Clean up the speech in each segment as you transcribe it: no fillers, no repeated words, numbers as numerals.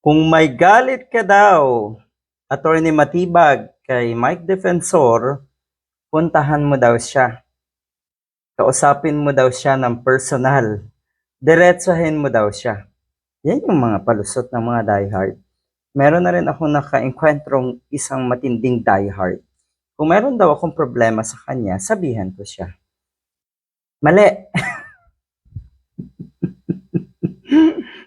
Kung may galit ka daw, Attorney Matibag, kay Mike Defensor, puntahan mo daw siya. Kausapin mo daw siya ng personal. Diretsahin mo daw siya. Yan yung mga palusot ng mga diehard. Meron na rin ako naka-engkwentrong isang matinding diehard. Kung meron daw akong problema sa kanya, sabihan ko siya. Mali.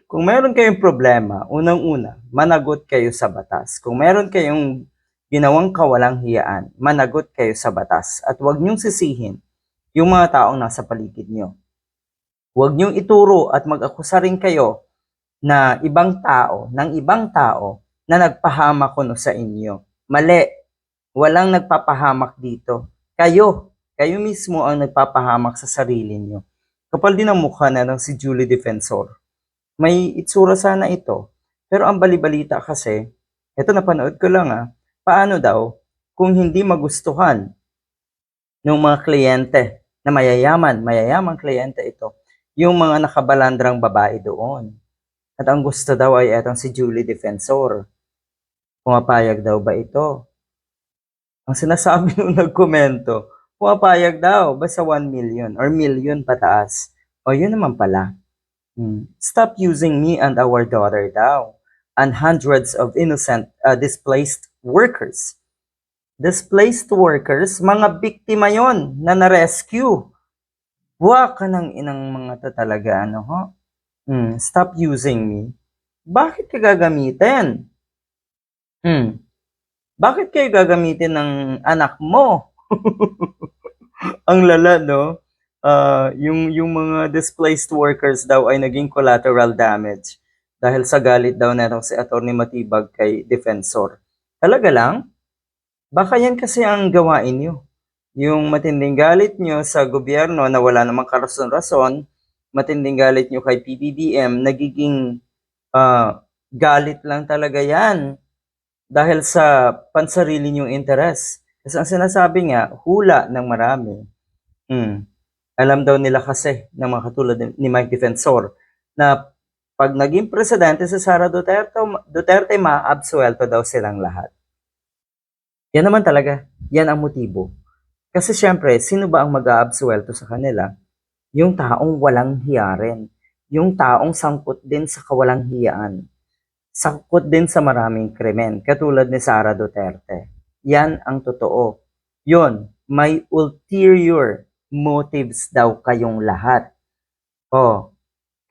Kung meron kayong problema, unang-una, managot kayo sa batas. Kung meron kayong ginawang kawalang hiyaan, managot kayo sa batas. At huwag niyong sisihin yung mga taong nasa paligid niyo. Huwag niyong ituro at mag-akusa rin kayo na ibang tao, ng ibang tao na nagpahamak kuno sa inyo. Mali. Walang nagpapahamak dito. Kayo mismo ang nagpapahamak sa sarili niyo. Kapal din ang mukha na ng si Julie Defensor. May itsura sana ito. Pero ang balibalita kasi, ito napanood ko lang paano daw kung hindi magustuhan ng mga kliyente na mayayamang kliyente ito, yung mga nakabalandrang babae doon. At ang gusto daw ay etong si Julie Defensor. Pumapayag daw ba ito? Ang sinasabi nung nagkomento, pumapayag daw, basta 1 million or million pataas. O yun naman pala. Stop using me and our daughter daw, and hundreds of innocent displaced workers. Displaced workers, mga biktima yon na na-rescue. Buwa ka ng inang mga to talaga, ano ho? Stop using me. Bakit ka gagamitin? Bakit kayo gagamitin ng anak mo? Ang lala, no? Yung mga displaced workers daw ay naging collateral damage dahil sa galit daw netong si Attorney Matibag kay Defensor. Talaga lang? Baka yan kasi ang gawain nyo. Yung matinding galit nyo sa gobyerno na wala namang karason-rason, matinding galit nyo kay PBBM, nagiging galit lang talaga yan dahil sa pansarili nyong interes. Kasi ang sinasabi nga, hula ng marami. Alam daw nila kasi ng mga katulad ni Mike Defensor na pag naging presidente si Sara Duterte maabsuelto daw silang lahat. Yan naman talaga, yan ang motibo. Kasi syempre, sino ba ang mag-aabsuelto sa kanila? Yung taong walang hiya rin. Yung taong sangkot din sa kawalang hiyaan. Sangkot din sa maraming krimen, katulad ni Sara Duterte. Yan ang totoo. Yun, may ulterior motives daw kayong lahat.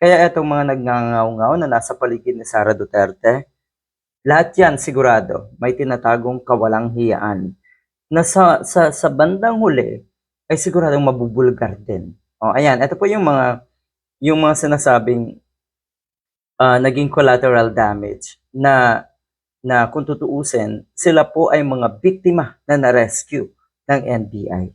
Kaya etong mga nagngangaw-ngaw na nasa paligid ni Sara Duterte, lahat yan sigurado may tinatagong kawalang hiyaan na sa bandang huli ay siguradong mabubulgar din. Ayan, ito po yung mga sinasabing naging collateral damage na kung tutuusin, sila po ay mga biktima na na-rescue ng NBI.